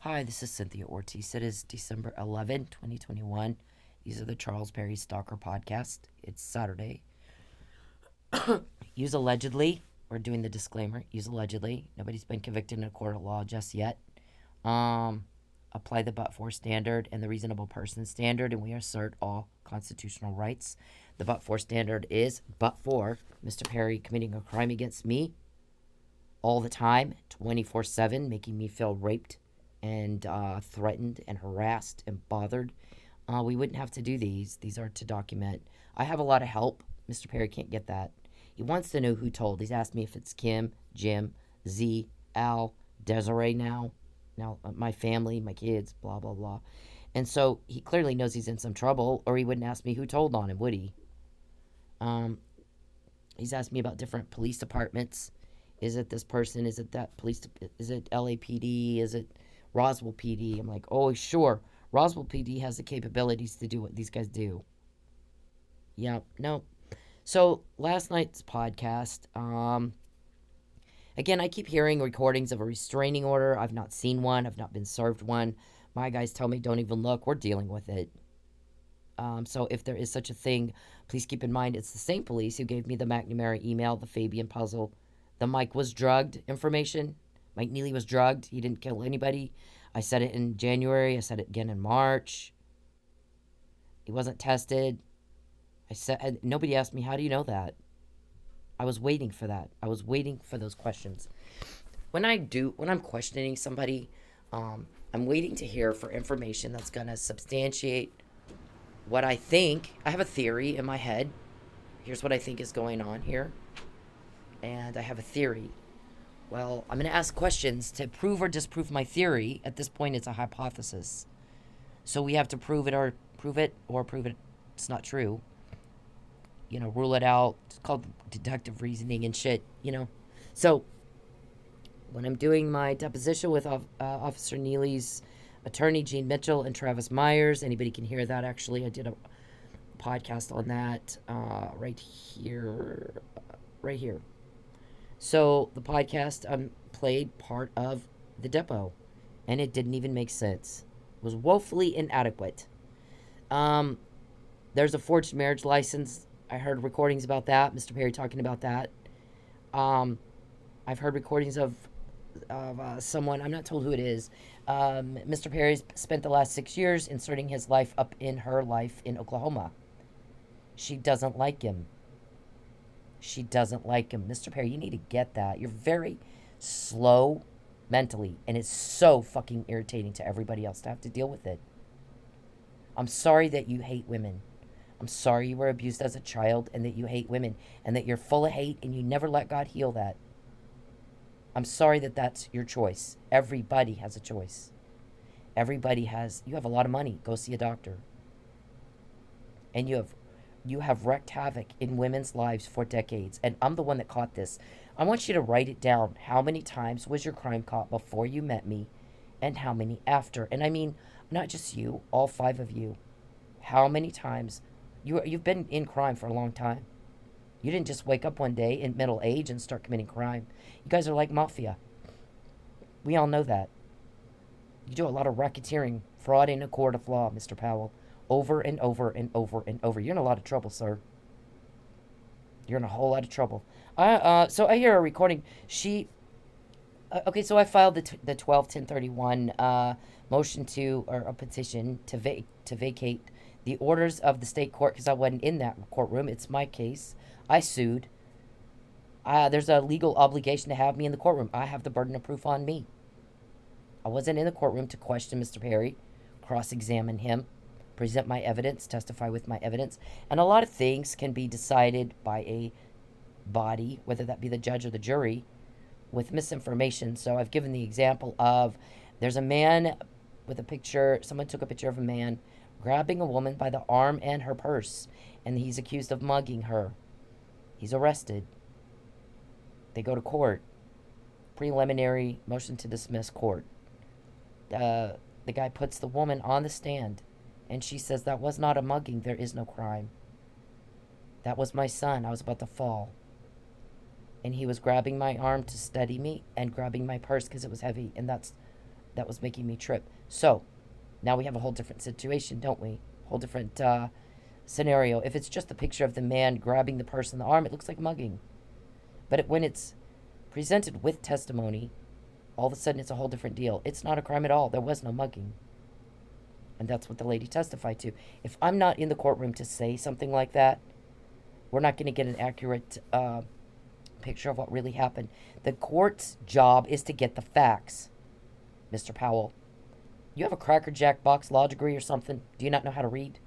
Hi, this is Cynthia Ortiz. It is December 11, 2021. These are the Charles Perry Stalker podcast. It's Saturday. Use allegedly. We're doing the disclaimer. Use allegedly. Nobody's been convicted in a court of law just yet. Um, Apply the but-for standard and the reasonable person standard, and we assert all constitutional rights. The but-for standard is but for Mr. Perry committing a crime against me all the time, 24/7, making me feel raped and threatened and harassed and bothered. We wouldn't have to do these. These are to document. I have a lot of help. Mr. Perry can't get that. He wants to know who told. He's asked me if it's Kim, Jim, Z, Al, Desiree now my family, my kids, blah, blah, blah. And so he clearly knows he's in some trouble, or he wouldn't ask me who told on him, would he? Um, he's asked me about different police departments. Is it this person? Is it that police? Is it LAPD? Is it Roswell PD? I'm like, oh, sure. Roswell PD has the capabilities to do what these guys do. Yeah, no. So last night's podcast, again, I keep hearing recordings of a restraining order. I've not seen one. I've not been served one. My guys tell me don't even look. We're dealing with it. So if there is such a thing, please keep in mind it's the same police who gave me the McNamara email, the Fabian puzzle, the Mike was drugged information. Mike Neely was drugged. He didn't kill anybody. I said it in January. I said it again in March. He wasn't tested. I said nobody asked me, how do you know that? I was waiting for that. I was waiting for those questions. When I'm questioning somebody, I'm waiting to hear for information that's gonna substantiate what I think. I have a theory in my head. Here's what I think is going on here. And I have a theory. Well, I'm going to ask questions to prove or disprove my theory. At this point, it's a hypothesis. So we have to prove it or prove it's not true. Rule it out. It's called deductive reasoning and shit. So when I'm doing my deposition with Officer Neely's attorney, Gene Mitchell, and Travis Myers, anybody can hear that, actually. I did a podcast on that right here. Right here. So the podcast played part of the depot, and it didn't even make sense. It was woefully inadequate. There's a forged marriage license. I heard recordings about that. Mr. Perry talking about that. I've heard recordings of someone. I'm not told who it is. Mr. Perry's spent the last 6 years inserting his life up in her life in Oklahoma. She doesn't like him. She doesn't like him. Mr. Perry, you need to get that. You're very slow mentally, and it's so fucking irritating to everybody else to have to deal with it. I'm sorry that you hate women. I'm sorry you were abused as a child and that you hate women and that you're full of hate and you never let God heal that. I'm sorry that that's your choice. Everybody has a choice. You have a lot of money. Go see a doctor. And you have wreaked havoc in women's lives for decades. And I'm the one that caught this. I want you to write it down. How many times was your crime caught before you met me? And how many after? And I mean, not just you, all 5 of you. How many times? You've been in crime for a long time. You didn't just wake up one day in middle age and start committing crime. You guys are like mafia. We all know that. You do a lot of racketeering, fraud in a court of law, Mr. Powell. Over and over and over and over. You're in a lot of trouble, sir. You're in a whole lot of trouble. So I hear a recording. Okay, so I filed the 12-1031 motion or a petition to vacate the orders of the state court because I wasn't in that courtroom. It's my case. I sued. There's a legal obligation to have me in the courtroom. I have the burden of proof on me. I wasn't in the courtroom to question Mr. Perry, cross-examine him, present my evidence, testify with my evidence. And a lot of things can be decided by a body, whether that be the judge or the jury, with misinformation. So I've given the example of there's a man with a picture, someone took a picture of a man grabbing a woman by the arm and her purse, and he's accused of mugging her. He's arrested. They go to court. Preliminary motion to dismiss court. The guy puts the woman on the stand, and she says, that was not a mugging. There is no crime. That was my son. I was about to fall. And he was grabbing my arm to steady me and grabbing my purse because it was heavy. And that's that was making me trip. So now we have a whole different situation, don't we? Whole different scenario. If it's just a picture of the man grabbing the purse in the arm, it looks like mugging. But when it's presented with testimony, all of a sudden it's a whole different deal. It's not a crime at all. There was no mugging. And that's what the lady testified to. If I'm not in the courtroom to say something like that, we're not going to get an accurate picture of what really happened. The court's job is to get the facts, Mr. Powell. You have a Cracker Jack box law degree or something? Do you not know how to read?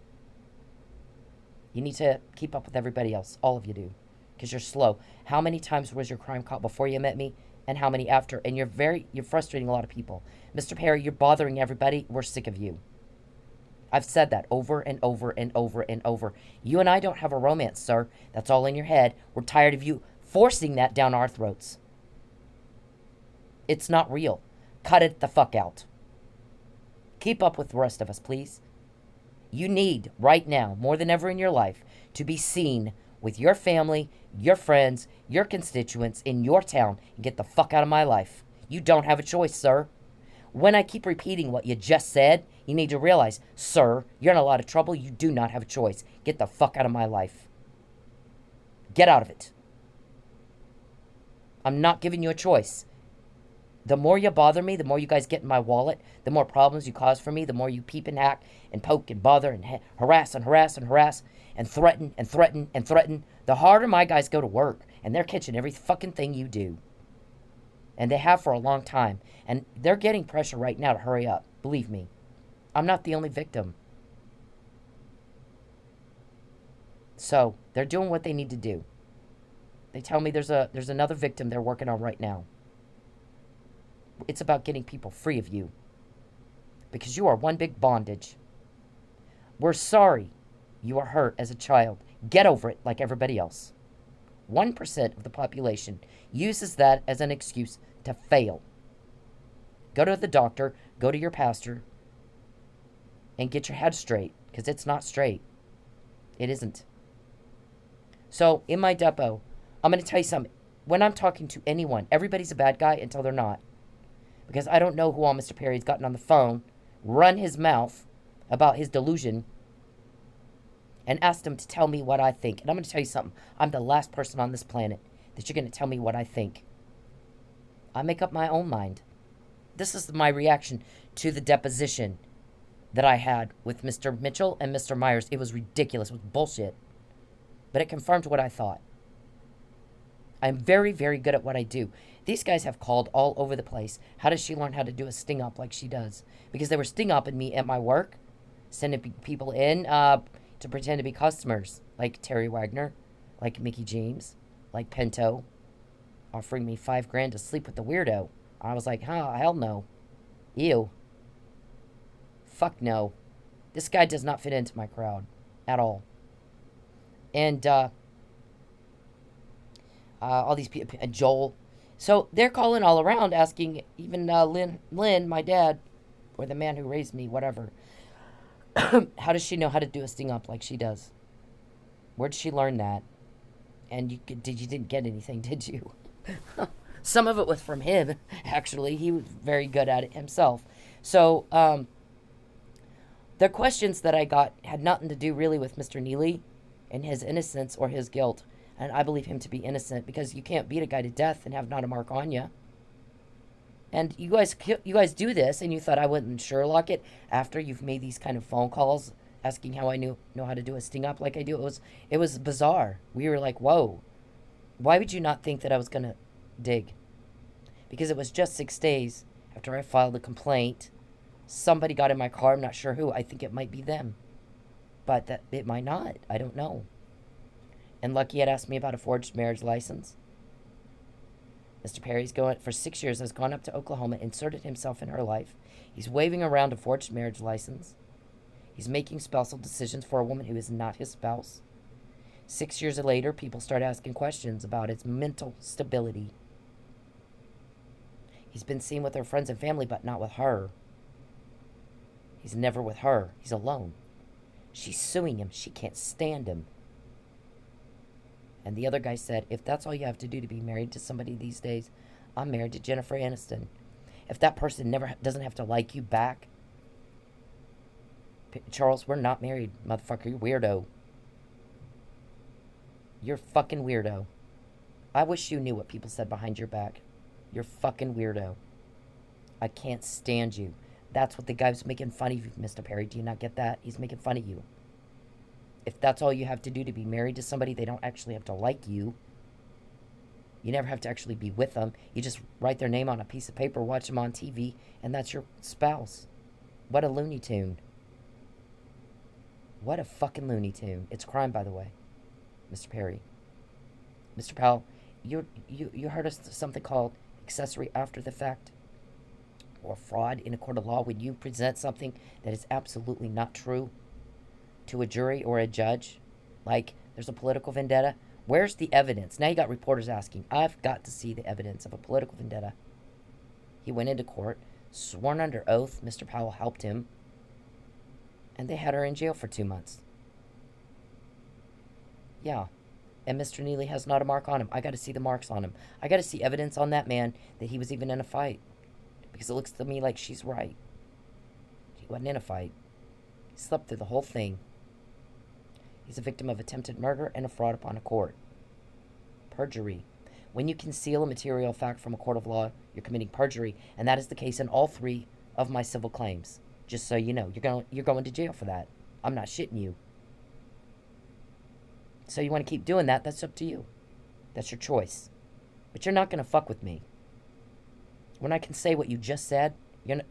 You need to keep up with everybody else. All of you do. Because you're slow. How many times was your crime caught before you met me? And how many after? And you're frustrating a lot of people. Mr. Perry, you're bothering everybody. We're sick of you. I've said that over and over and over and over. You and I don't have a romance, sir. That's all in your head. We're tired of you forcing that down our throats. It's not real. Cut it the fuck out. Keep up with the rest of us, please. You need, right now, more than ever in your life, to be seen with your family, your friends, your constituents in your town, and get the fuck out of my life. You don't have a choice, sir. When I keep repeating what you just said, you need to realize, sir, you're in a lot of trouble. You do not have a choice. Get the fuck out of my life. Get out of it. I'm not giving you a choice. The more you bother me, the more you guys get in my wallet, the more problems you cause for me, the more you peep and hack and poke and bother and harass and harass and harass and threaten and threaten and threaten, the harder my guys go to work, and they're catching every fucking thing you do. And they have for a long time. And they're getting pressure right now to hurry up. Believe me. I'm not the only victim. So, they're doing what they need to do. They tell me there's another victim they're working on right now. It's about getting people free of you. Because you are one big bondage. We're sorry you were hurt as a child. Get over it like everybody else. 1% of the population uses that as an excuse to fail. Go to the doctor, go to your pastor, and get your head straight, because it's not straight. It isn't. So, in my depot, I'm going to tell you something. When I'm talking to anyone, everybody's a bad guy until they're not. Because I don't know who all Mr. Perry's gotten on the phone, run his mouth about his delusion, and asked him to tell me what I think. And I'm going to tell you something. I'm the last person on this planet that you're going to tell me what I think. I make up my own mind. This is my reaction to the deposition that I had with Mr. Mitchell and Mr. Myers. It was ridiculous. It was bullshit. But it confirmed what I thought. I'm very, very good at what I do. These guys have called all over the place. How does she learn how to do a sting up like she does? Because they were sting upping me at my work, sending people in to pretend to be customers, like Terry Wagner, like Mickey James, like Pinto, offering me $5,000 to sleep with the weirdo. I was like, hell no. Ew. Fuck no. This guy does not fit into my crowd at all. And all these people, Joel. So they're calling all around asking, even Lynn, my dad, or the man who raised me, whatever, how does she know how to do a sting up like she does? Where'd she learn that? And you didn't get anything, did you? Some of it was from him, actually. He was very good at it himself. So the questions that I got had nothing to do really with Mr. Neely and his innocence or his guilt. And I believe him to be innocent, because you can't beat a guy to death and have not a mark on you. And you guys do this, and you thought I wouldn't Sherlock it after you've made these kind of phone calls asking how I know how to do a sting up like I do. It was bizarre. We were like, whoa. Why would you not think that I was going to dig? Because it was just 6 days after I filed a complaint. Somebody got in my car. I'm not sure who. I think it might be them. But that it might not. I don't know. And Lucky had asked me about a forged marriage license. Mr. Perry's for 6 years, has gone up to Oklahoma, inserted himself in her life. He's waving around a forged marriage license. He's making spousal decisions for a woman who is not his spouse. 6 years later, people start asking questions about his mental stability. He's been seen with her friends and family, but not with her. He's never with her. He's alone. She's suing him. She can't stand him. And the other guy said, if that's all you have to do to be married to somebody these days, I'm married to Jennifer Aniston. if that person never doesn't have to like you back, Charles, we're not married, motherfucker. You weirdo. You're fucking weirdo. I wish you knew what people said behind your back. You're fucking weirdo. I can't stand you. That's what the guy was making fun of you, Mr. Perry. Do you not get that? He's making fun of you. If that's all you have to do to be married to somebody, they don't actually have to like you. You never have to actually be with them. You just write their name on a piece of paper, watch them on TV, and that's your spouse. What a Looney Tune. What a fucking Looney Tune. It's a crime, by the way, Mr. Perry. Mr. Powell, you heard of something called accessory after the fact or fraud in a court of law when you present something that is absolutely not true to a jury or a judge, like there's a political vendetta. Where's the evidence? Now you got reporters asking. I've got to see the evidence of a political vendetta. He went into court, sworn under oath. Mr. Powell helped him, and they had her in jail for 2 months. Yeah. And Mr. Neely has not a mark on him. I got to see the marks on him. I got to see evidence on that man that he was even in a fight. Because it looks to me like she's right. He wasn't in a fight. He slept through the whole thing. He's a victim of attempted murder and a fraud upon a court. Perjury. When you conceal a material fact from a court of law, you're committing perjury. And that is the case in all 3 of my civil claims. Just so you know. You're going to jail for that. I'm not shitting you. So you want to keep doing that, that's up to you. That's your choice. But you're not going to fuck with me. When I can say what you just said,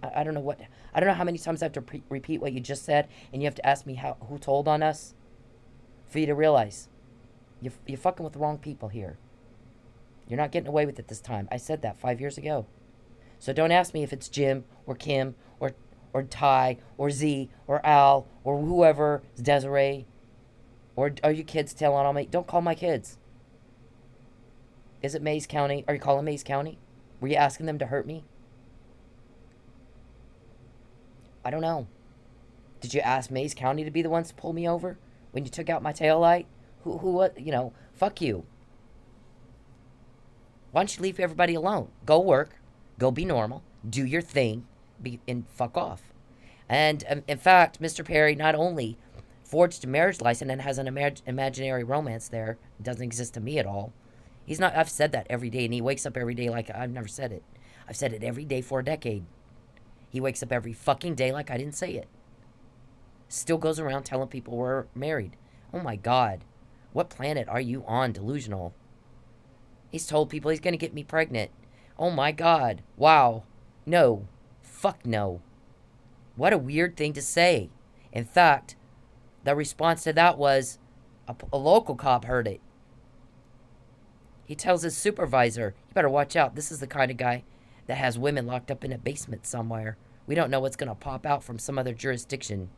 I don't know how many times I have to repeat what you just said, and you have to ask me who told on us for you to realize you're fucking with the wrong people here. You're not getting away with it this time. I said that 5 years ago. So don't ask me if it's Jim or Kim or Ty or Z or Al or whoever, Desiree. Or are you kids telling on me? Don't call my kids. Is it Mays County? Are you calling Mays County? Were you asking them to hurt me? I don't know. Did you ask Mays County to be the ones to pull me over when you took out my taillight? What? Fuck you. Why don't you leave everybody alone? Go work. Go be normal. Do your thing. And fuck off. And in fact, Mr. Perry not only forged a marriage license and has an imaginary romance there. It doesn't exist to me at all. I've said that every day, and he wakes up every day like I've never said it. I've said it every day for a decade. He wakes up every fucking day like I didn't say it. Still goes around telling people we're married. Oh my God. What planet are you on, delusional? He's told people he's going to get me pregnant. Oh my God. Wow. No. Fuck no. What a weird thing to say. In fact, the response to that was a local cop heard it. He tells his supervisor, you better watch out. This is the kind of guy that has women locked up in a basement somewhere. We don't know what's going to pop out from some other jurisdiction.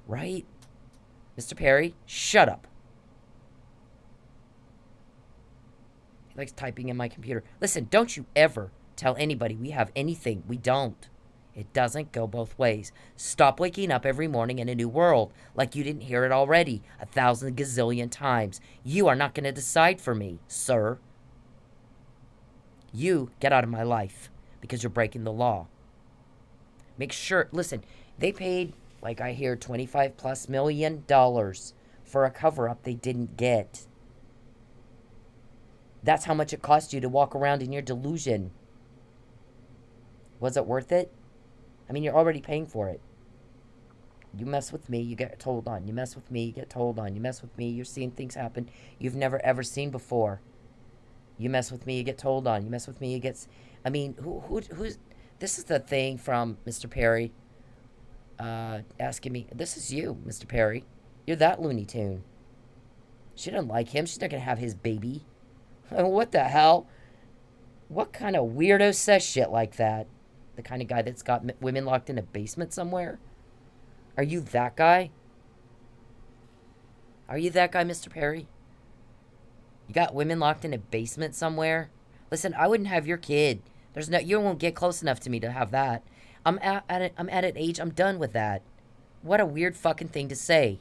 Right? Mr. Perry, shut up. He likes typing in my computer. Listen, don't you ever tell anybody we have anything. We don't. It doesn't go both ways. Stop waking up every morning in a new world like you didn't hear it already 1,000 gazillion times. You are not going to decide for me, sir. You get out of my life because you're breaking the law. Make sure, listen, they paid, like I hear, $25+ million for a cover-up they didn't get. That's how much it cost you to walk around in your delusion. Was it worth it? I mean, you're already paying for it. You mess with me, you get told on. You mess with me, you get told on. You mess with me, you're seeing things happen you've never ever seen before. You mess with me, you get told on. You mess with me, you get... I mean, who's... This is the thing from Mr. Perry asking me, this is you, Mr. Perry. You're that Looney Tune. She doesn't like him. She's not going to have his baby. What the hell? What kind of weirdo says shit like that? The kind of guy that's got women locked in a basement somewhere? Are you that guy? Are you that guy, Mr. Perry? You got women locked in a basement somewhere? Listen, I wouldn't have your kid. You won't get close enough to me to have that. I'm at an age, I'm done with that. What a weird fucking thing to say.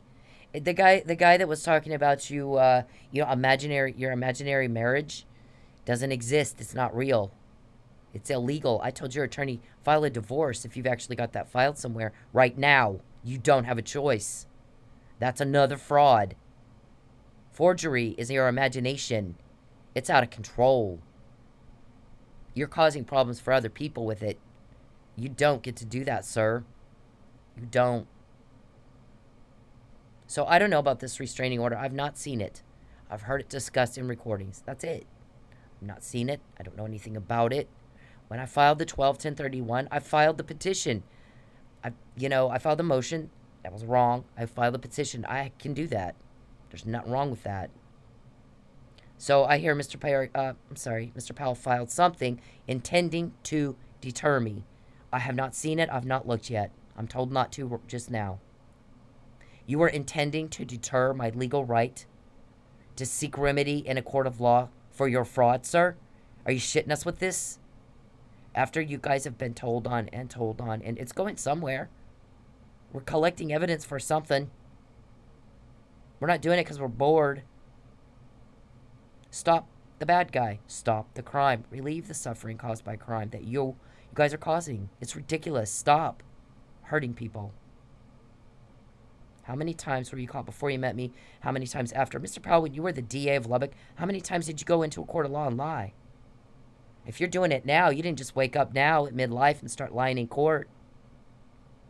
The guy that was talking about your imaginary marriage doesn't exist. It's not real. It's illegal. I told your attorney, file a divorce if you've actually got that filed somewhere. Right now, you don't have a choice. That's another fraud. Forgery is your imagination. It's out of control. You're causing problems for other people with it. You don't get to do that, sir. You don't. So I don't know about this restraining order. I've not seen it. I've heard it discussed in recordings. That's it. I've not seen it. I don't know anything about it. When I filed the 12-1031, I filed the petition. I filed the motion. That was wrong. I filed the petition. I can do that. There's nothing wrong with that. So I hear Mr. Powell filed something intending to deter me. I have not seen it. I've not looked yet. I'm told not to just now. You are intending to deter my legal right to seek remedy in a court of law for your fraud, sir? Are you shitting us with this? After you guys have been told on, and it's going somewhere. We're collecting evidence for something. We're not doing it because we're bored. Stop the bad guy. Stop the crime. Relieve the suffering caused by crime that you guys are causing. It's ridiculous. Stop hurting people. How many times were you caught before you met me? How many times after? Mr. Powell, when you were the DA of Lubbock, how many times did you go into a court of law and lie? If you're doing it now, you didn't just wake up now at midlife and start lying in court.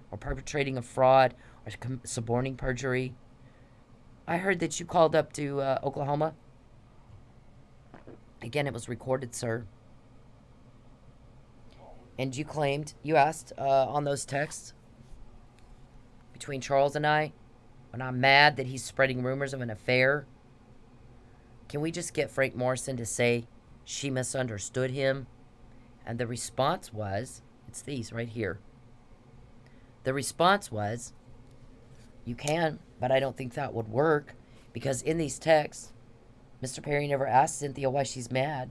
Or perpetrating a fraud, or suborning perjury. I heard that you called up to Oklahoma. Again, it was recorded, sir. And you asked on those texts between Charles and I, when I'm mad that he's spreading rumors of an affair, can we just get Frank Morrison to say she misunderstood him? And the response was, it's these right here. The response was, you can, but I don't think that would work, because in these texts, Mr. Perry never asked Cynthia why she's mad,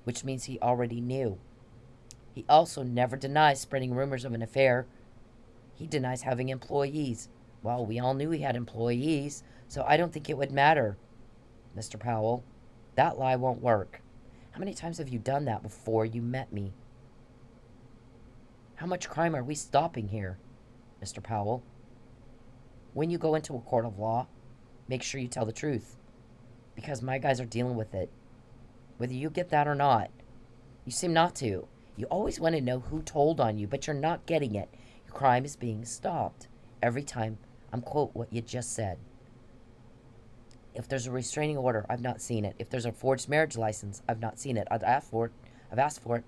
which means he already knew. He also never denies spreading rumors of an affair. He denies having employees. Well, we all knew he had employees, so I don't think it would matter, Mr. Powell. That lie won't work. How many times have you done that before you met me? How much crime are we stopping here, Mr. Powell? When you go into a court of law, make sure you tell the truth, because my guys are dealing with it. Whether you get that or not, you seem not to. You always want to know who told on you, but you're not getting it. Your crime is being stopped every time I'm quote what you just said. If there's a restraining order, I've not seen it. If there's a forged marriage license, I've not seen it. I've asked for it.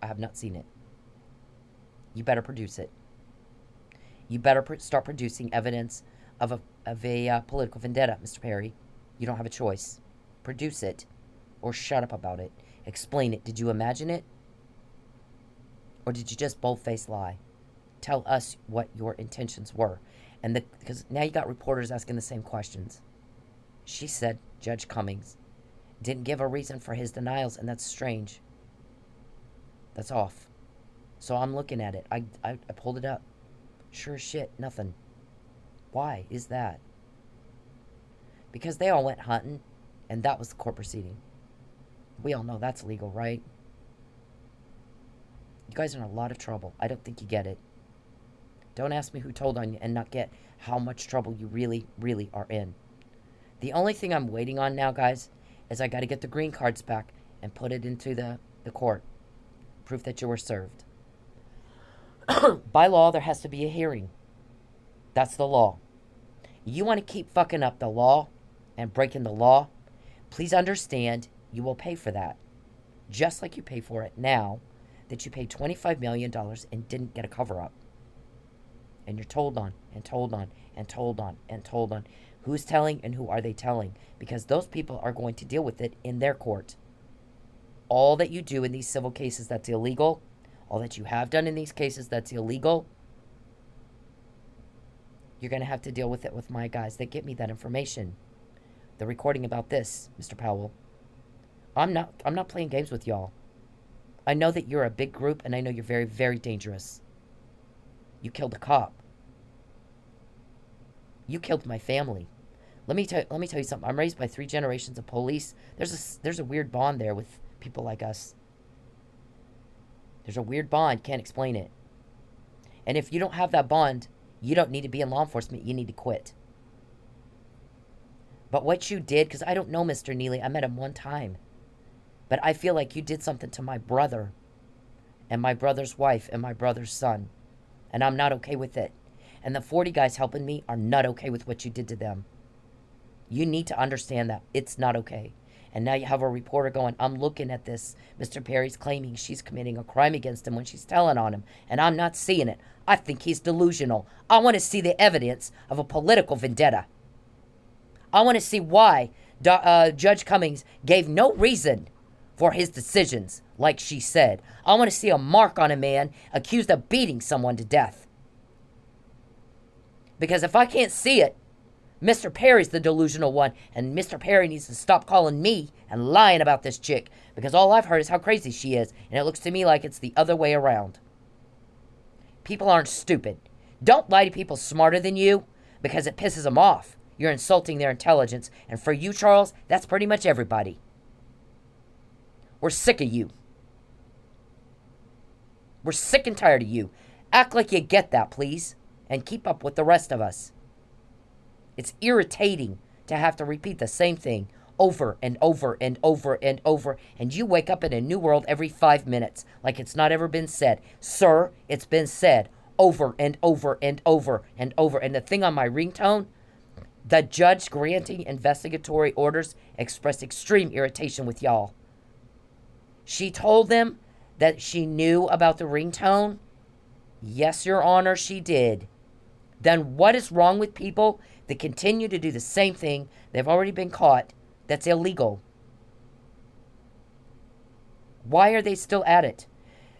I have not seen it. You better produce it. You better start producing evidence of a political vendetta, Mr. Perry. You don't have a choice. Produce it, or shut up about it. Explain it. Did you imagine it? Or did you just bold-faced lie? Tell us what your intentions were. Because now you got reporters asking the same questions. She said Judge Cummings didn't give a reason for his denials, and that's strange. That's off. So I'm looking at it. I pulled it up. Sure as shit, nothing. Why is that? Because they all went hunting, and that was the court proceeding. We all know that's legal, right? You guys are in a lot of trouble. I don't think you get it. Don't ask me who told on you and not get how much trouble you really, really are in. The only thing I'm waiting on now, guys, is I got to get the green cards back and put it into the court. Proof that you were served. By law, there has to be a hearing. That's the law. You want to keep fucking up the law and breaking the law, please understand you will pay for that. Just like you pay for it now that you paid $25 million and didn't get a cover-up. And you're told on and told on and told on and told on. Who's telling and who are they telling? Because those people are going to deal with it in their court. All that you do in these civil cases that's illegal, all that you have done in these cases that's illegal, you're going to have to deal with it with my guys that get me that information. The recording about this, Mr. Powell. I'm not playing games with y'all. I know that you're a big group, and I know you're very, very dangerous. You killed a cop. You killed my family. Let me tell you something. I'm raised by 3 generations of police. There's a weird bond there with people like us. There's a weird bond. Can't explain it. And if you don't have that bond, you don't need to be in law enforcement. You need to quit. But what you did, because I don't know Mr. Neely. I met him one time. But I feel like you did something to my brother and my brother's wife and my brother's son. And I'm not okay with it. And the 40 guys helping me are not okay with what you did to them. You need to understand that. It's not okay. And now you have a reporter going, I'm looking at this. Mr. Perry's claiming she's committing a crime against him when she's telling on him. And I'm not seeing it. I think he's delusional. I want to see the evidence of a political vendetta. I want to see why Judge Cummings gave no reason for his decisions, like she said. I want to see a mark on a man accused of beating someone to death. Because if I can't see it, Mr. Perry's the delusional one, and Mr. Perry needs to stop calling me and lying about this chick, because all I've heard is how crazy she is, and it looks to me like it's the other way around. People aren't stupid. Don't lie to people smarter than you, because it pisses them off. You're insulting their intelligence, and for you, Charles, that's pretty much everybody. We're sick of you. We're sick and tired of you. Act like you get that, please, and keep up with the rest of us. It's irritating to have to repeat the same thing over and over and over and over, and you wake up in a new world every 5 minutes like it's not ever been said. Sir, it's been said over and over and over and over. And the thing on my ringtone, the judge granting investigatory orders expressed extreme irritation with y'all. She told them that she knew about the ringtone. Yes, Your Honor, she did. Then what is wrong with people that continue to do the same thing? They've already been caught. That's illegal. Why are they still at it?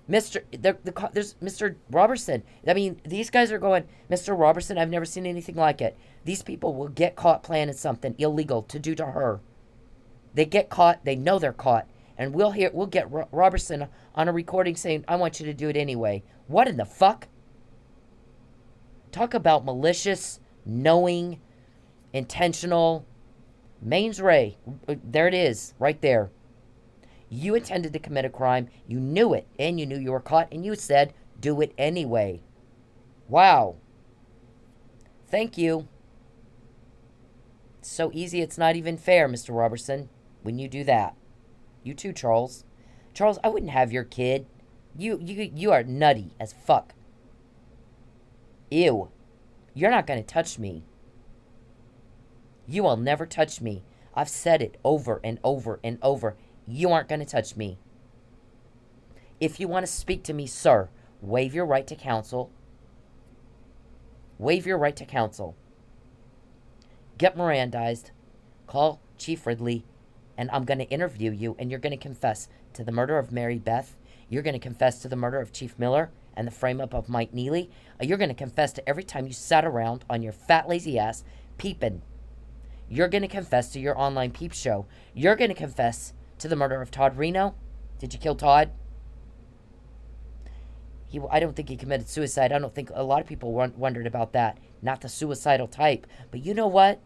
There's Mr. Robertson. I mean, these guys are going, Mr. Robertson, I've never seen anything like it. These people will get caught planning something illegal to do to her. They get caught. They know they're caught. And we'll get Robertson on a recording saying, I want you to do it anyway. What in the fuck? Talk about malicious, knowing, intentional. Mains Ray. There it is, right there. You intended to commit a crime. You knew it, and you knew you were caught, and you said, do it anyway. Wow. Thank you. It's so easy, it's not even fair, Mr. Robertson, when you do that. You too, Charles. Charles, I wouldn't have your kid. You are nutty as fuck. Ew. You're not going to touch me. You will never touch me. I've said it over and over and over. You aren't going to touch me. If you want to speak to me, sir, waive your right to counsel. Waive your right to counsel. Get Mirandized. Call Chief Ridley, and I'm going to interview you, and you're going to confess to the murder of Mary Beth. You're going to confess to the murder of Chief Miller and the frame-up of Mike Neely. You're going to confess to every time you sat around on your fat, lazy ass peeping. You're going to confess to your online peep show. You're going to confess to the murder of Todd Reno. Did you kill Todd? I don't think he committed suicide. I don't think a lot of people wondered about that. Not the suicidal type. But you know what?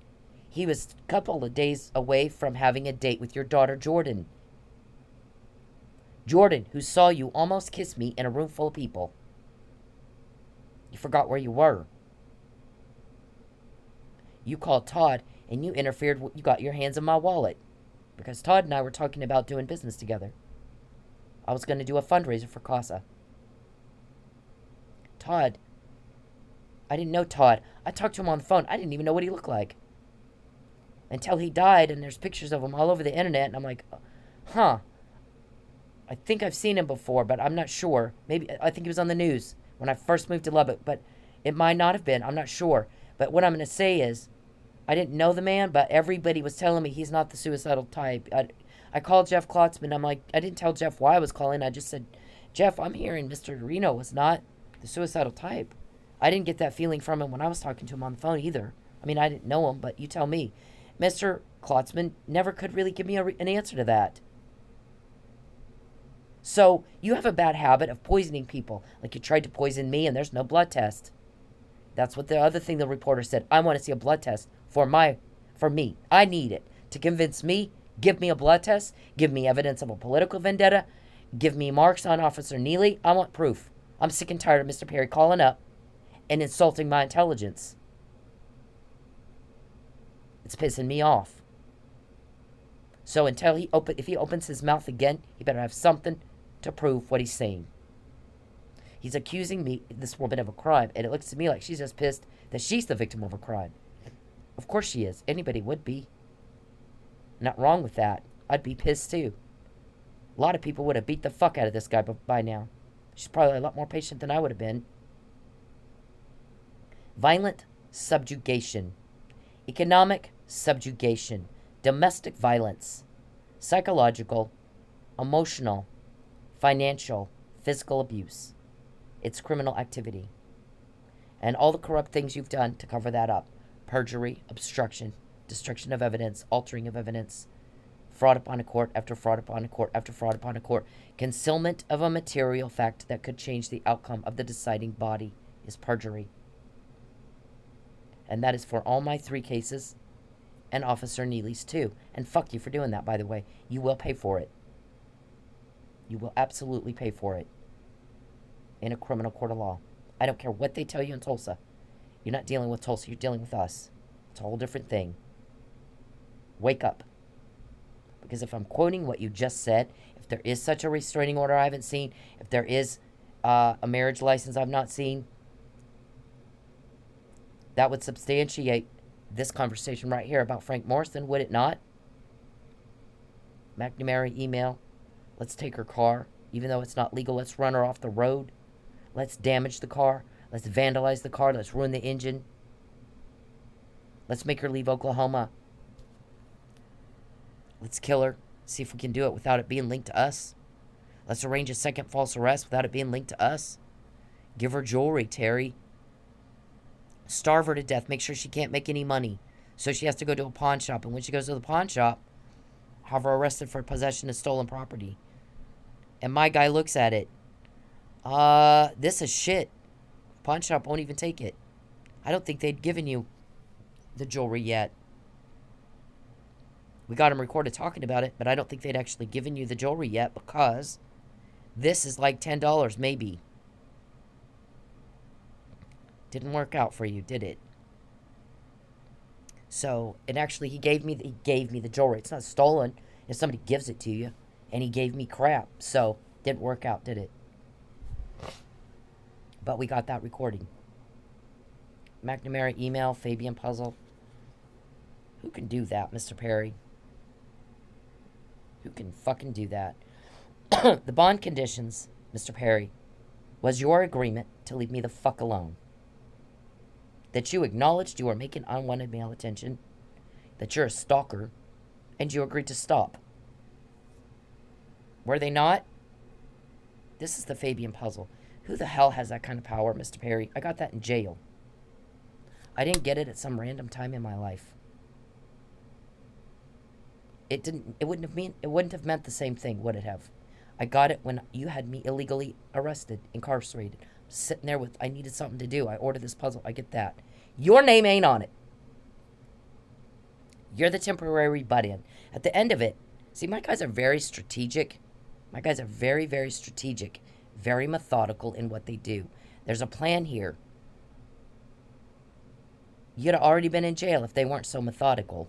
He was a couple of days away from having a date with your daughter, Jordan. Jordan, who saw you almost kiss me in a room full of people. You forgot where you were. You called Todd, and you interfered. You got your hands in my wallet. Because Todd and I were talking about doing business together. I was going to do a fundraiser for CASA. Todd. I didn't know Todd. I talked to him on the phone. I didn't even know what he looked like. Until he died, and there's pictures of him all over the internet, and I'm like, huh. I think I've seen him before, but I'm not sure. Maybe, I think he was on the news when I first moved to Lubbock, but it might not have been. I'm not sure. But what I'm going to say is, I didn't know the man, but everybody was telling me he's not the suicidal type. I called Jeff Klotzman. I'm like, I didn't tell Jeff why I was calling. I just said, Jeff, I'm hearing Mr. Reno was not the suicidal type. I didn't get that feeling from him when I was talking to him on the phone either. I mean, I didn't know him, but you tell me. Mr. Klotzman never could really give me an answer to that. So you have a bad habit of poisoning people. Like you tried to poison me and there's no blood test. That's what the other thing the reporter said. I want to see a blood test for me. I need it to convince me. Give me a blood test. Give me evidence of a political vendetta. Give me marks on Officer Neely. I want proof. I'm sick and tired of Mr. Perry calling up and insulting my intelligence. It's pissing me off. So until if he opens his mouth again, he better have something to prove what he's saying. He's accusing me, this woman, of a crime, and it looks to me like she's just pissed that she's the victim of a crime. Of course she is. Anybody would be. Not wrong with that. I'd be pissed too. A lot of people would have beat the fuck out of this guy by now. She's probably a lot more patient than I would have been. Violent subjugation. Economic subjugation. Domestic violence. Psychological, emotional, financial, physical abuse. It's criminal activity. And all the corrupt things you've done to cover that up. Perjury, obstruction, destruction of evidence, altering of evidence, fraud upon a court after fraud upon a court after fraud upon a court. Concealment of a material fact that could change the outcome of the deciding body is perjury. And that is for all my 3 cases and Officer Neely's too. And fuck you for doing that, by the way. You will pay for it. You will absolutely pay for it in a criminal court of law. I don't care what they tell you in Tulsa. You're not dealing with Tulsa, you're dealing with us. It's a whole different thing. Wake up. Because if I'm quoting what you just said, if there is such a restraining order I haven't seen, if there is a marriage license I've not seen, that would substantiate this conversation right here about Frank Morrison, would it not? McNamara email. Let's take her car. Even though it's not legal, let's run her off the road. Let's damage the car. Let's vandalize the car. Let's ruin the engine. Let's make her leave Oklahoma. Let's kill her. See if we can do it without it being linked to us. Let's arrange a second false arrest without it being linked to us. Give her jewelry, Terry. Starve her to death. Make sure she can't make any money. So she has to go to a pawn shop. And when she goes to the pawn shop, have her arrested for possession of stolen property. And my guy looks at it. This is shit. Pawn shop won't even take it. I don't think they'd given you the jewelry yet. We got him recorded talking about it, but I don't think they'd actually given you the jewelry yet because this is like $10 maybe. Didn't work out for you, did it? So, and actually he gave me the jewelry. It's not stolen if somebody gives it to you. And he gave me crap. So, didn't work out, did it? But we got that recording. McNamara email, Fabian puzzle. Who can do that, Mr. Perry? Who can fucking do that? The bond conditions, Mr. Perry, was your agreement to leave me the fuck alone. That you acknowledged you were making unwanted male attention, that you're a stalker, and you agreed to stop. Were they not? This is the Fabian puzzle. Who the hell has that kind of power, Mr. Perry? I got that in jail. I didn't get it at some random time in my life. It wouldn't have meant the same thing, would it have? I got it when you had me illegally arrested, incarcerated. Sitting there with, I needed something to do. I ordered this puzzle. I get that. Your name ain't on it. You're the temporary butt-in. At the end of it, see, my guys are very strategic. My guys are very, very strategic. Very methodical in what they do. There's a plan here. You'd have already been in jail if they weren't so methodical.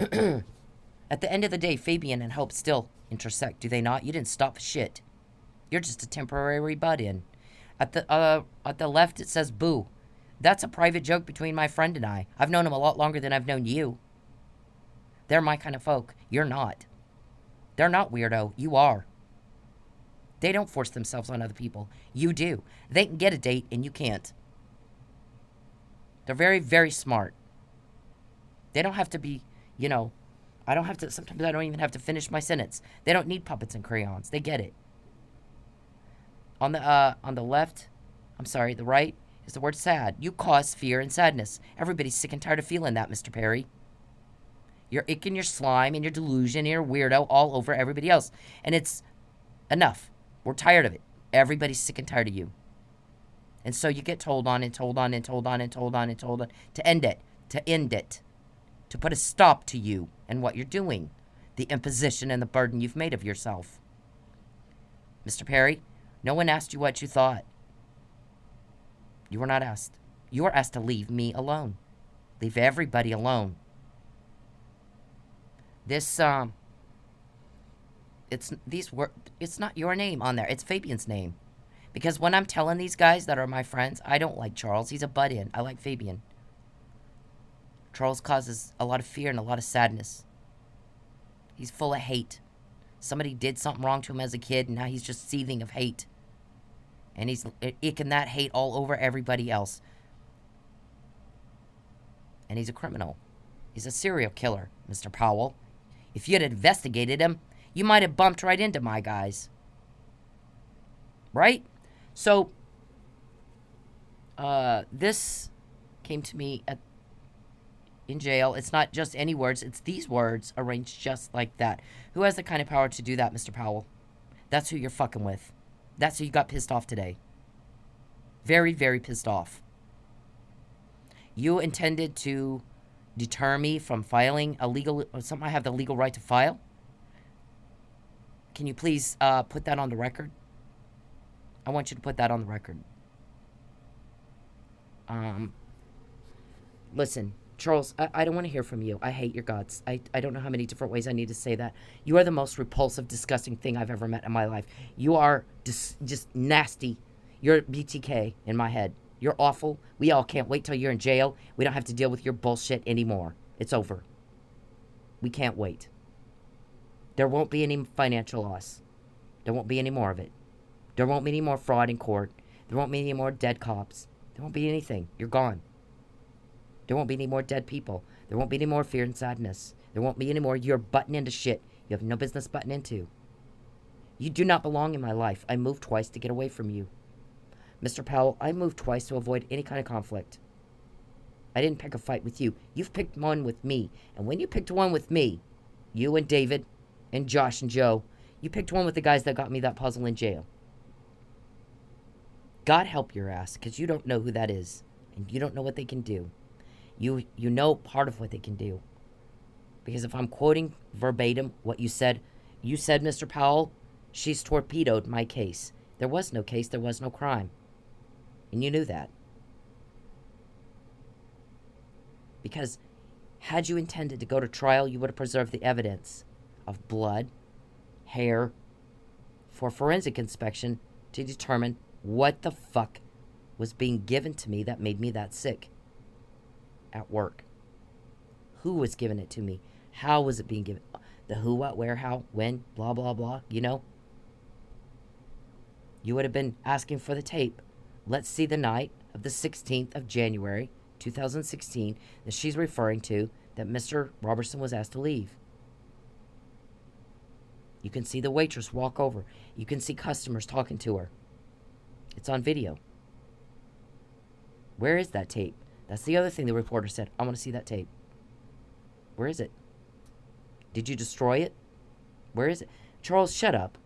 At the end of the day, Fabian and Hope still intersect, do they not? You didn't stop shit. You're just a temporary butt-in. At the left, it says boo. That's a private joke between my friend and I. I've known him a lot longer than I've known you. They're my kind of folk. You're not. They're not weirdo. You are. They don't force themselves on other people. You do. They can get a date and you can't. They're very, very smart. They don't have to be, sometimes I don't even have to finish my sentence. They don't need puppets and crayons. They get it. On the left, the right, is the word sad. You cause fear and sadness. Everybody's sick and tired of feeling that, Mr. Perry. Your ick and your slime and your delusion and your weirdo all over everybody else. And it's enough. We're tired of it. Everybody's sick and tired of you. And so you get told on and told on and told on and told on and told on to end it, to put a stop to you and what you're doing, the imposition and the burden you've made of yourself. Mr. Perry, no one asked you what you thought. You were not asked. You were asked to leave me alone. Leave everybody alone. This, it's not your name on there. It's Fabian's name. Because when I'm telling these guys that are my friends, I don't like Charles. He's a butt-in. I like Fabian. Charles causes a lot of fear and a lot of sadness. He's full of hate. Somebody did something wrong to him as a kid, and now he's just seething of hate. And he's icking that hate all over everybody else. And he's a criminal. He's a serial killer, Mr. Powell. If you had investigated him, you might have bumped right into my guys. Right? So, this came to me in jail. It's not just any words. It's these words arranged just like that. Who has the kind of power to do that, Mr. Powell? That's who you're fucking with. That's who you got pissed off today. Very, very pissed off. You intended to deter me from filing something I have the legal right to file. Can you please put that on the record? I want you to put that on the record. Listen, Charles, I don't want to hear from you. I hate your guts. I don't know how many different ways I need to say that. You are the most repulsive, disgusting thing I've ever met in my life. You are just nasty. You're BTK in my head. You're awful. We all can't wait till you're in jail. We don't have to deal with your bullshit anymore. It's over. We can't wait. There won't be any financial loss. There won't be any more of it. There won't be any more fraud in court. There won't be any more dead cops. There won't be anything. You're gone. There won't be any more dead people. There won't be any more fear and sadness. There won't be any more you're butting into shit you have no business butting into. You do not belong in my life. I moved twice to get away from you. Mr. Powell, I moved twice to avoid any kind of conflict. I didn't pick a fight with you. You've picked one with me. And when you picked one with me, you and David and Josh and Joe, you picked one with the guys that got me that puzzle in jail. God help your ass, because you don't know who that is. And you don't know what they can do. You know part of what they can do. Because if I'm quoting verbatim what you said, Mr. Powell, she's torpedoed my case. There was no case, there was no crime. And you knew that. Because had you intended to go to trial, you would have preserved the evidence of blood, hair, for forensic inspection to determine what the fuck was being given to me that made me that sick at work. Who was giving it to me? How was it being given? The who, what, where, how, when, blah, blah, blah, you know? You would have been asking for the tape. Let's see the night of the 16th of January, 2016, that she's referring to, that Mr. Robertson was asked to leave. You can see the waitress walk over. You can see customers talking to her. It's on video. Where is that tape? That's the other thing the reporter said. I want to see that tape. Where is it? Did you destroy it? Where is it? Charles, shut up.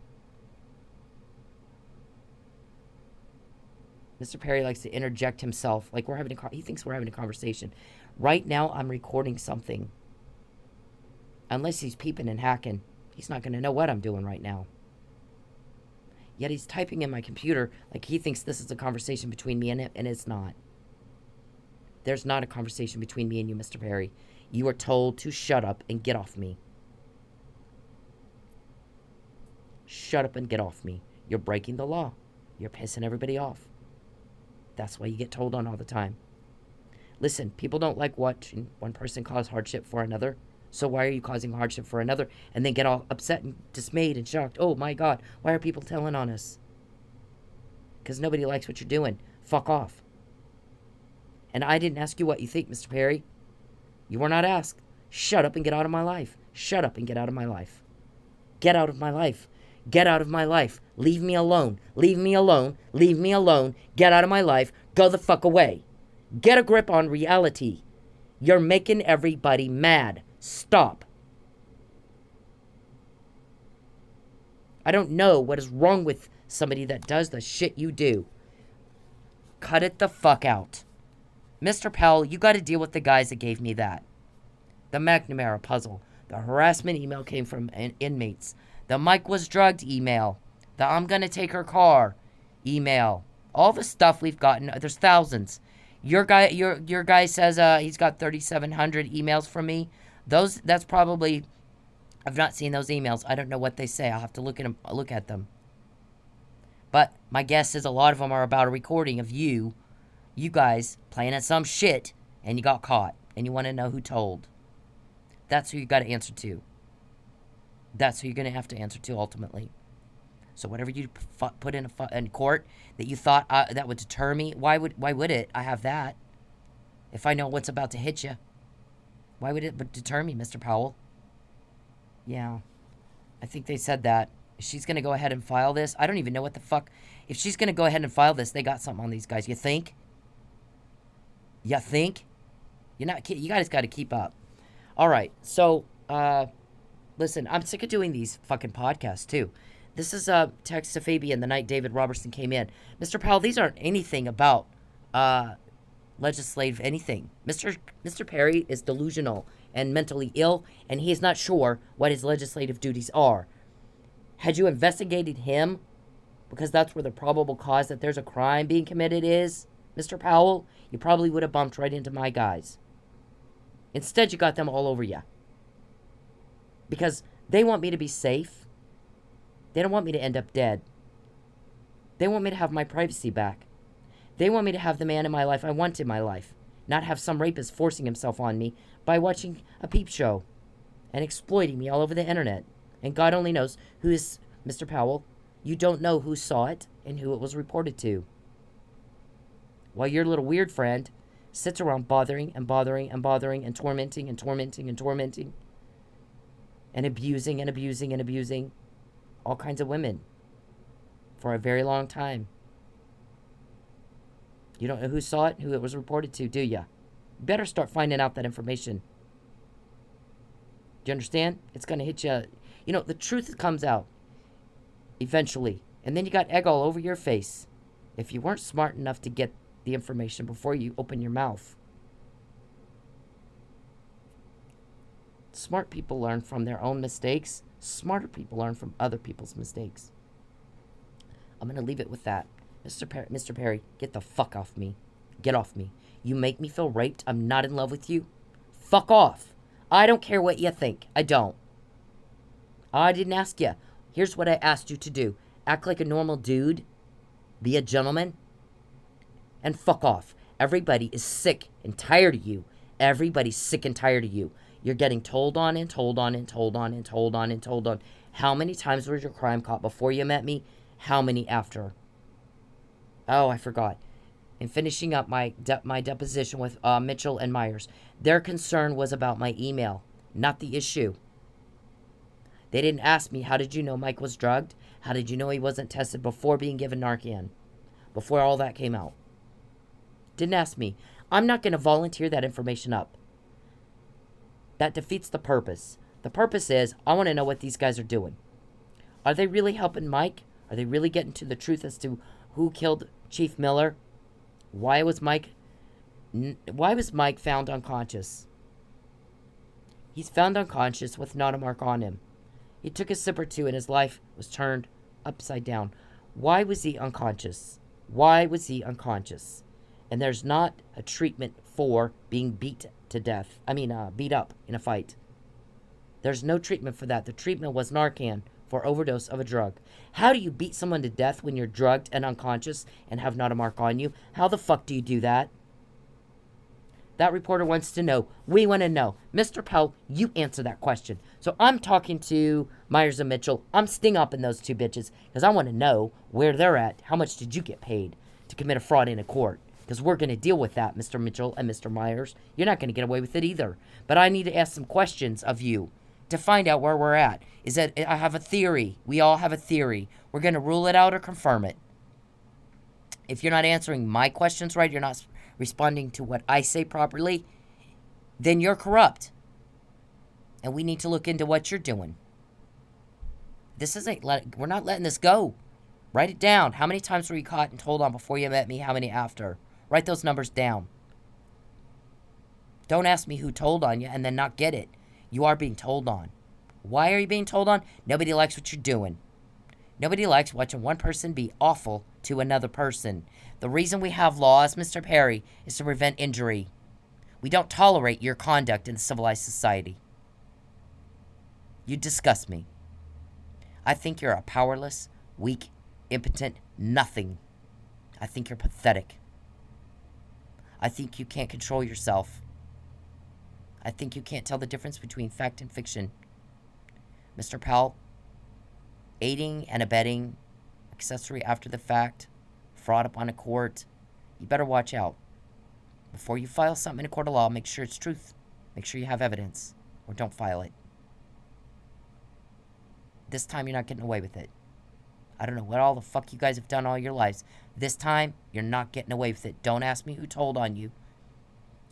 Mr. Perry likes to interject himself. Like he thinks we're having a conversation. Right now, I'm recording something. Unless he's peeping and hacking, he's not going to know what I'm doing right now. Yet he's typing in my computer like he thinks this is a conversation between me and him, and it's not. There's not a conversation between me and you, Mr. Perry. You are told to shut up and get off me. Shut up and get off me. You're breaking the law. You're pissing everybody off. That's why you get told on all the time. Listen, people don't like watching one person cause hardship for another. So why are you causing hardship for another and then get all upset and dismayed and shocked? Oh my God, why are people telling on us? Because nobody likes what you're doing. Fuck off. And I didn't ask you what you think, Mr. Perry. You were not asked. Shut up and get out of my life. Shut up and get out of my life. Get out of my life. Get out of my life. Leave me alone. Leave me alone. Leave me alone. Get out of my life. Go the fuck away. Get a grip on reality. You're making everybody mad. Stop. I don't know what is wrong with somebody that does the shit you do. Cut it the fuck out. Mr. Powell, you got to deal with the guys that gave me that. The McNamara puzzle. The harassment email came from inmates. The Mike was drugged email. The I'm going to take her car email. All the stuff we've gotten. There's thousands. Your guy says he's got 3,700 emails from me. That's probably, I've not seen those emails. I don't know what they say. I'll have to look at them. But my guess is a lot of them are about a recording of you guys playing at some shit, and you got caught, and you want to know who told. That's who you got to answer to. That's who you're going to have to answer to ultimately. So whatever you put in court that you thought that would deter me, why would it? I have that. If I know what's about to hit you, why would it deter me, Mr. Powell? Yeah, I think they said that. She's going to go ahead and file this. I don't even know what the fuck. If she's going to go ahead and file this, they got something on these guys. You think? You think? You guys got to keep up. All right. So, listen, I'm sick of doing these fucking podcasts, too. This is a text to Fabian the night David Robertson came in. Mr. Powell, these aren't anything about legislative anything. Mr. Perry is delusional and mentally ill, and he is not sure what his legislative duties are. Had you investigated him, because that's where the probable cause that there's a crime being committed is, Mr. Powell, you probably would have bumped right into my guys. Instead, you got them all over you. Because they want me to be safe. They don't want me to end up dead. They want me to have my privacy back. They want me to have the man in my life I want in my life, not have some rapist forcing himself on me by watching a peep show and exploiting me all over the internet. And God only knows who is Mr. Powell. You don't know who saw it and who it was reported to. While your little weird friend sits around bothering and bothering and bothering and tormenting and tormenting and tormenting and abusing and abusing and abusing all kinds of women for a very long time. You don't know who saw it, who it was reported to, do ya? You better start finding out that information. Do you understand? It's going to hit you. You know, the truth comes out eventually. And then you got egg all over your face if you weren't smart enough to get the information before you open your mouth. Smart people learn from their own mistakes. Smarter people learn from other people's mistakes. I'm going to leave it with that. Mr. Perry, get the fuck off me. Get off me. You make me feel raped. I'm not in love with you. Fuck off. I don't care what you think. I don't. I didn't ask you. Here's what I asked you to do. Act like a normal dude. Be a gentleman. And fuck off. Everybody is sick and tired of you. Everybody's sick and tired of you. You're getting told on and told on and told on and told on and told on. How many times was your crime caught before you met me? How many after? Oh, I forgot. In finishing up my deposition with Mitchell and Myers, their concern was about my email, not the issue. They didn't ask me, how did you know Mike was drugged? How did you know he wasn't tested before being given Narcan? Before all that came out. Didn't ask me. I'm not going to volunteer that information up. That defeats the purpose. The purpose is, I want to know what these guys are doing. Are they really helping Mike? Are they really getting to the truth as to who killed Chief Miller? Why was Mike found unconscious? He's found unconscious with not a mark on him. He took a sip or two and his life was turned upside down. Why was he unconscious? Why was he unconscious? And there's not a treatment for being beat up in a fight. There's no treatment for that. The treatment was Narcan for overdose of a drug. How do you beat someone to death when you're drugged and unconscious and have not a mark on you? How the fuck do you do that? That reporter wants to know. We want to know. Mr. Powell, you answer that question. So I'm talking to Myers and Mitchell. I'm sting up in those two bitches because I want to know where they're at. How much did you get paid to commit a fraud in a court? Because we're going to deal with that, Mr. Mitchell and Mr. Myers. You're not going to get away with it either. But I need to ask some questions of you to find out where we're at. Is that I have a theory. We all have a theory. We're going to rule it out or confirm it. If you're not answering my questions right, you're not responding to what I say properly, then you're corrupt. And we need to look into what you're doing. We're not letting this go. Write it down. How many times were you caught and told on before you met me? How many after? Write those numbers down. Don't ask me who told on you and then not get it. You are being told on. Why are you being told on? Nobody likes what you're doing. Nobody likes watching one person be awful to another person. The reason we have laws, Mr. Perry, is to prevent injury. We don't tolerate your conduct in civilized society. You disgust me. I think you're a powerless, weak, impotent nothing. I think you're pathetic. I think you can't control yourself. I think you can't tell the difference between fact and fiction. Mr. Powell, aiding and abetting, accessory after the fact, fraud upon a court, you better watch out. Before you file something in a court of law, make sure it's truth. Make sure you have evidence, or don't file it. This time, you're not getting away with it. I don't know what all the fuck you guys have done all your lives. This time, you're not getting away with it. Don't ask me who told on you,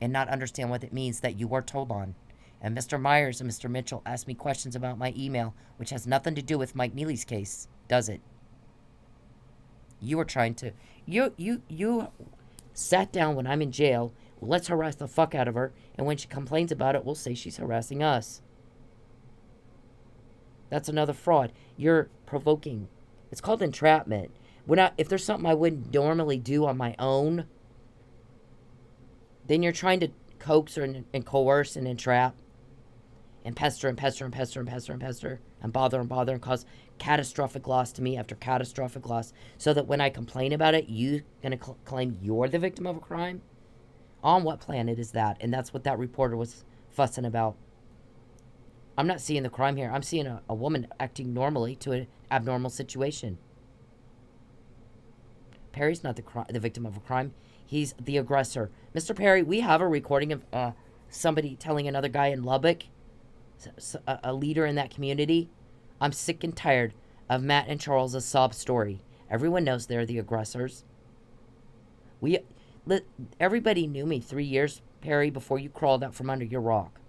and not understand what it means that you were told on. And Mr. Myers and Mr. Mitchell asked me questions about my email, which has nothing to do with Mike Neely's case, does it? You were trying to... You sat down when I'm in jail. Well, let's harass the fuck out of her, and when she complains about it, we'll say she's harassing us. That's another fraud. You're provoking. It's called entrapment. If there's something I wouldn't normally do on my own, then you're trying to coax her and coerce and entrap and pester and pester and pester and pester and pester and bother and cause catastrophic loss to me after catastrophic loss, so that when I complain about it, you're going to claim you're the victim of a crime? On what planet is that? And that's what that reporter was fussing about. I'm not seeing the crime here. I'm seeing a woman acting normally to an abnormal situation. Perry's not the victim of a crime. He's the aggressor. Mr. Perry, we have a recording of somebody telling another guy in Lubbock, a leader in that community, I'm sick and tired of Matt and Charles' sob story. Everyone knows they're the aggressors. Everybody knew me 3 years, Perry, before you crawled out from under your rock.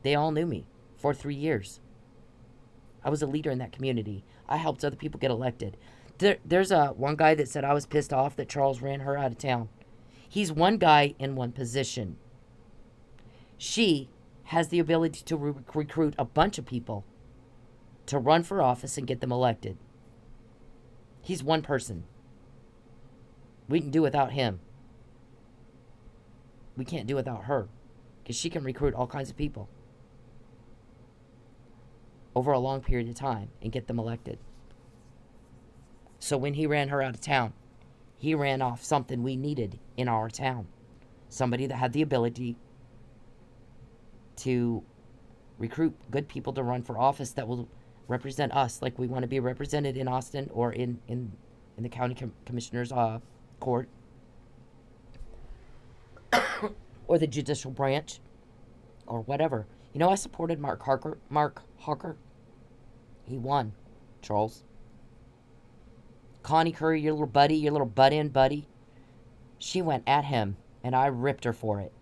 They all knew me for 3 years. I was a leader in that community. I helped other people get elected. There's one guy that said I was pissed off that Charles ran her out of town. He's one guy in one position. She has the ability to recruit a bunch of people to run for office and get them elected. He's one person. We can do without him. We can't do without her, because she can recruit all kinds of people over a long period of time and get them elected. So when he ran her out of town, he ran off something we needed in our town. Somebody that had the ability to recruit good people to run for office that will represent us like we want to be represented in Austin or in the county commissioner's court or the judicial branch or whatever. You know, I supported Mark Harker. He won, Charles. Connie Curry, your little butt-in buddy, she went at him, and I ripped her for it.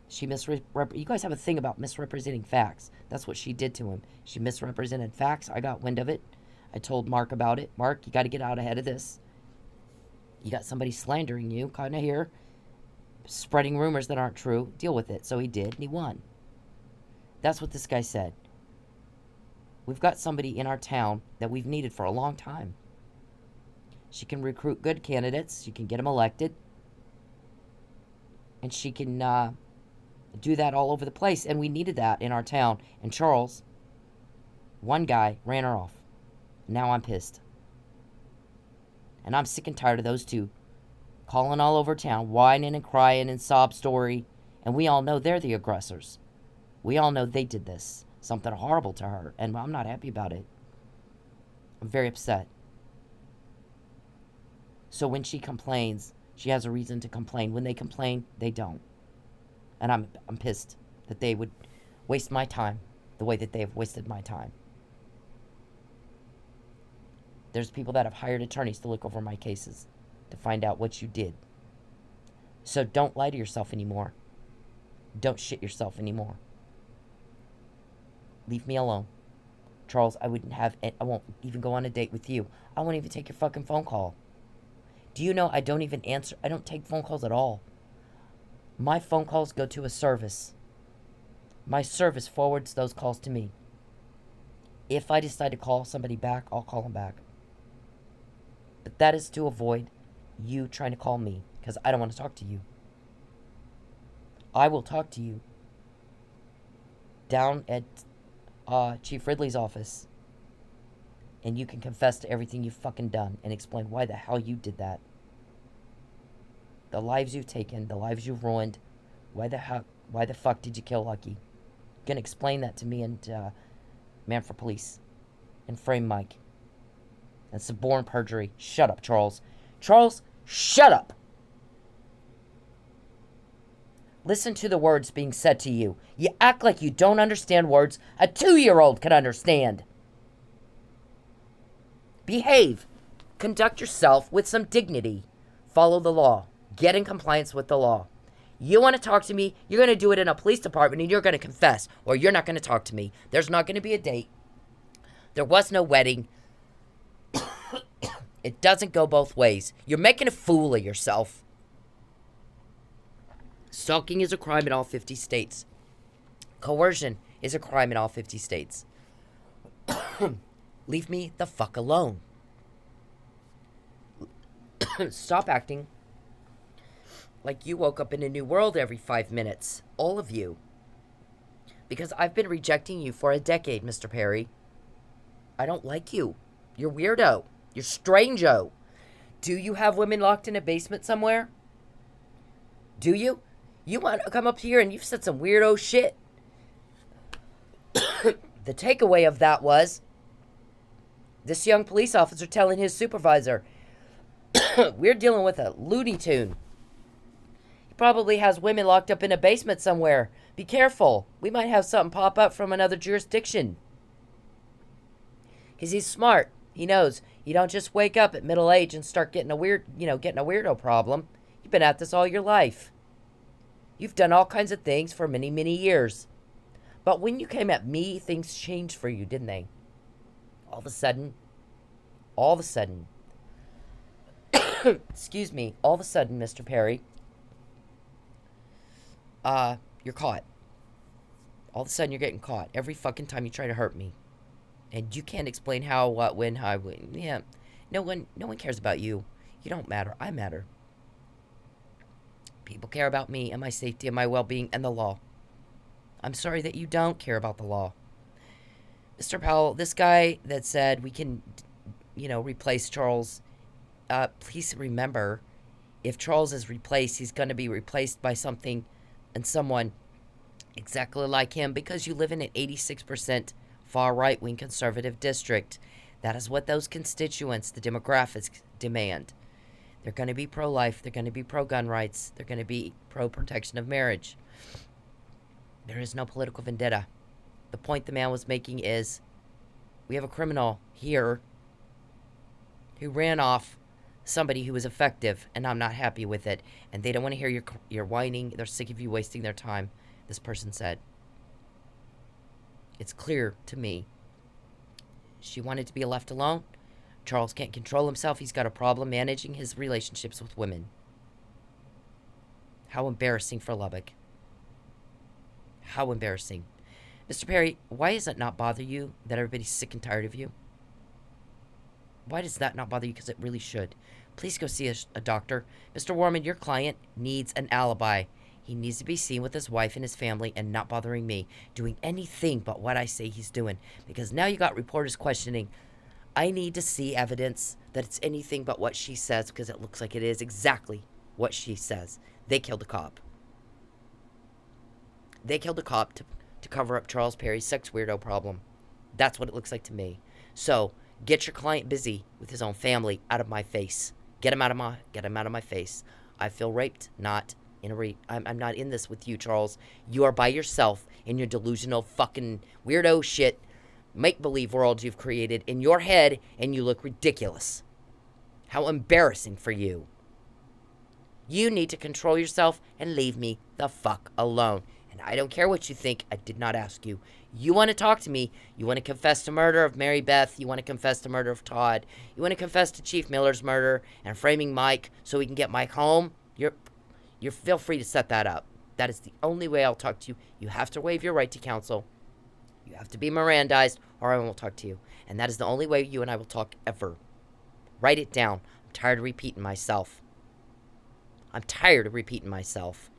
You guys have a thing about misrepresenting facts. That's what she did to him. She misrepresented facts. I got wind of it. I told Mark about it. Mark, you got to get out ahead of this. You got somebody slandering you, kind of here, spreading rumors that aren't true. Deal with it. So he did, and he won. That's what this guy said. We've got somebody in our town that we've needed for a long time. She can recruit good candidates. She can get them elected. And she can do that all over the place. And we needed that in our town. And Charles, one guy, ran her off. Now I'm pissed. And I'm sick and tired of those two calling all over town, whining and crying and sob story. And we all know they're the aggressors. We all know they did this. Something horrible to her. And I'm not happy about it. I'm very upset. So when she complains, she has a reason to complain. When they complain, they don't. And I'm pissed that they would waste my time the way that they have wasted my time. There's people that have hired attorneys to look over my cases to find out what you did. So don't lie to yourself anymore. Don't shit yourself anymore. Leave me alone. Charles, I won't even go on a date with you. I won't even take your fucking phone call. Do you know I don't even answer? I don't take phone calls at all. My phone calls go to a service. My service forwards those calls to me. If I decide to call somebody back, I'll call them back. But that is to avoid you trying to call me, because I don't want to talk to you. I will talk to you down at Chief Ridley's office, and you can confess to everything you've fucking done and explain why the hell you did that. The lives you've taken, the lives you've ruined. Why the fuck did you kill Lucky? You're gonna explain that to me and Man for Police and Frame Mike and suborn perjury. Shut up, Charles. Charles, shut up. Listen to the words being said to you. You act like you don't understand words a 2-year-old could understand. Behave. Conduct yourself with some dignity. Follow the law. Get in compliance with the law. You want to talk to me, you're going to do it in a police department and you're going to confess, or you're not going to talk to me. There's not going to be a date. There was no wedding. It doesn't go both ways. You're making a fool of yourself. Stalking is a crime in all 50 states. Coercion is a crime in all 50 states. Leave me the fuck alone. Stop acting like you woke up in a new world every 5 minutes. All of you. Because I've been rejecting you for a decade, Mr. Perry. I don't like you. You're weirdo. You're strange-o. Do you have women locked in a basement somewhere? Do you? You want to come up here and you've said some weirdo shit. The takeaway of that was this young police officer telling his supervisor, we're dealing with a Looney Tune. He probably has women locked up in a basement somewhere. Be careful. We might have something pop up from another jurisdiction. Because he's smart. He knows you don't just wake up at middle age and start getting a weirdo problem. You've been at this all your life. You've done all kinds of things for many, many years. But when you came at me, things changed for you, didn't they? All of a sudden, excuse me, all of a sudden, Mr. Perry, you're caught. All of a sudden, you're getting caught every fucking time you try to hurt me. And you can't explain how, what, when, how, when. Yeah, no one cares about you. You don't matter. I matter. People care about me and my safety and my well-being and the law. I'm sorry that you don't care about the law. Mr. Powell, this guy that said we can, replace Charles, please remember, if Charles is replaced, he's going to be replaced by something and someone exactly like him, because you live in an 86% far right-wing conservative district. That is what those constituents, the demographics, demand. They're going to be pro-life. They're going to be pro-gun rights. They're going to be pro-protection of marriage. There is no political vendetta. The point the man was making is, we have a criminal here who ran off somebody who was effective, and I'm not happy with it. And they don't want to hear your whining. They're sick of you wasting their time, this person said. It's clear to me. She wanted to be left alone. Charles can't control himself. He's got a problem managing his relationships with women. How embarrassing for Lubbock. How embarrassing. Mr. Perry, why does it not bother you that everybody's sick and tired of you? Why does that not bother you? Because it really should. Please go see a doctor. Mr. Warman, your client needs an alibi. He needs to be seen with his wife and his family and not bothering me, doing anything but what I say he's doing. Because now you got reporters questioning. I need to see evidence that it's anything but what she says, because it looks like it is exactly what she says. They killed a cop. They killed a cop to cover up Charles Perry's sex weirdo problem. That's what it looks like to me. So get your client busy with his own family out of my face. Get him out of my face. I feel raped, not in I'm not in this with you, Charles. You are by yourself in your delusional fucking weirdo shit make-believe world you've created in your head, and you look ridiculous. How embarrassing for you. You need to control yourself and leave me the fuck alone. And I don't care what you think. I did not ask you. You want to talk to me. You want to confess to murder of Mary Beth. You want to confess to murder of Todd. You want to confess to Chief Miller's murder and framing Mike so we can get Mike home. You're feel free to set that up. That is the only way I'll talk to you. You have to waive your right to counsel. You have to be Mirandized, or I won't talk to you. And that is the only way you and I will talk ever. Write it down. I'm tired of repeating myself. I'm tired of repeating myself.